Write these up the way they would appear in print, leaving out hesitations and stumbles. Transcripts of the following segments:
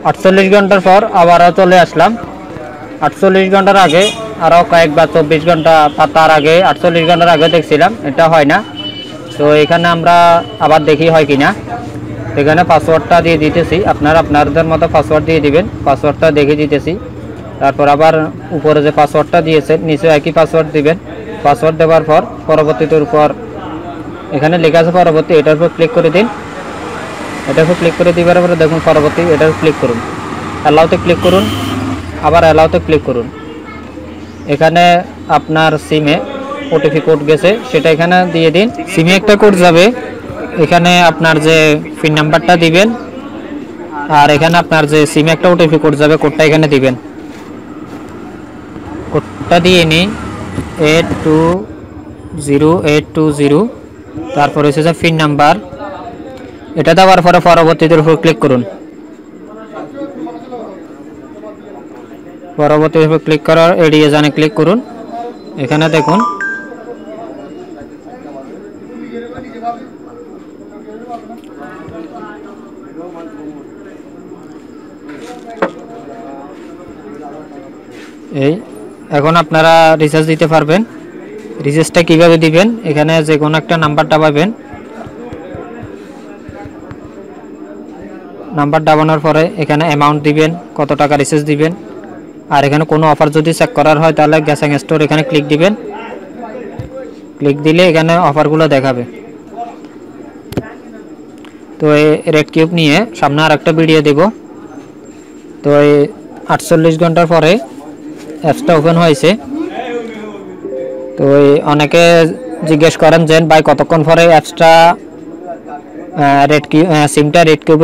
48 ঘন্টার পর আবারও চলে আসলাম। 48 ঘন্টার আগে আরও কয়েকবার 24 ঘন্টা তার আগে 48 ঘন্টার আগে দেখছিলাম, এটা হয় না। তো এখানে আমরা আবার দেখি হয় কিনা। এখানে পাসওয়ার্ডটা দিয়ে দিতেছি, আপনাদের মতো পাসওয়ার্ড দিয়ে দিবেন। পাসওয়ার্ডটা দেখে দিতেছি। তারপর আবার উপরে যে পাসওয়ার্ডটা দিয়েছেন নিচে একই পাসওয়ার্ড দিবেন। পাসওয়ার্ড দেওয়ার পর পরবর্তীটার উপর এখানে লেখা আছে পরবর্তী, এটার উপর ক্লিক করে দিন। এটার উপর ক্লিক করে দেওয়ার পরে দেখুন পরবর্তী, এটার ক্লিক করুন। অ্যালাউতে ক্লিক করুন, আবার অ্যালাউতে ক্লিক করুন। এখানে আপনার সিমে ওটিপি কোড গেছে, সেটা এখানে দিয়ে দিন। সিমে একটা কোড যাবে, এখানে আপনার যে পিন নাম্বারটা দিবেন, আর এখানে আপনার যে সিমে একটা ওটিপি কোড যাবে, কোডটা এখানে দিবেন। কোডটা দিয়ে নিন 820820। তারপর হচ্ছে যে পিন নাম্বার, এটা দেওয়ার পরে পরবর্তীদের উপর ক্লিক করুন। পরবর্তীর উপর ক্লিক করার এড়িয়ে জানে ক্লিক করুন। এখানে দেখুন এই এখন আপনারা রিচার্জ দিতে পারবেন। রিচার্জটা কিভাবে দিবেন, এখানে যে কোনো একটা নাম্বারটা পাবেন। নাম্বার দাবানোর পরে এখানে অ্যামাউন্ট দিবেন, কত টাকা রিচার্জ দিবেন। আর এখানে কোনো অফার যদি চেক করার হয় তাহলে গ্যাসাং স্টোর এখানে ক্লিক দিবেন। ক্লিক দিলে এখানে অফারগুলো দেখাবে। তো এই রেড কিউব নিয়ে সামনে আর একটা ভিডিও দেব। তো এই 48 ঘন্টার পরে অ্যাপসটা ওপেন হয়েছে। তো অনেকে জিজ্ঞেস করেন যে ভাই কতক্ষণ পরে অ্যাপসটা সিমটা রেড কিউব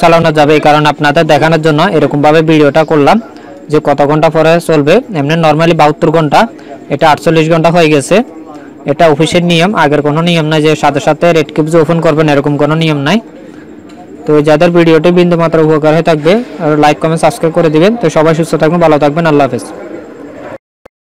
চালানো যাবে, এই কারণে আপনাদের দেখানোর জন্য এরকমভাবে ভিডিওটা করলাম যে কত ঘন্টা পরে চলবে। এমনি নর্মালি 72 ঘন্টা, এটা 48 ঘন্টা হয়ে গেছে। এটা অফিসের নিয়ম, আগের কোনো নিয়ম নাই যে সাথে সাথে রেড কিউব যে ওপেন করবেন এরকম কোনো নিয়ম নাই। তো যাদের ভিডিওটি বিন্দুমাত্র উপকার হয়ে থাকবে লাইক কমেন্ট সাবস্ক্রাইব করে দিবেন। তো সবাই সুস্থ থাকবেন, ভালো থাকবেন, আল্লাহ হাফেজ।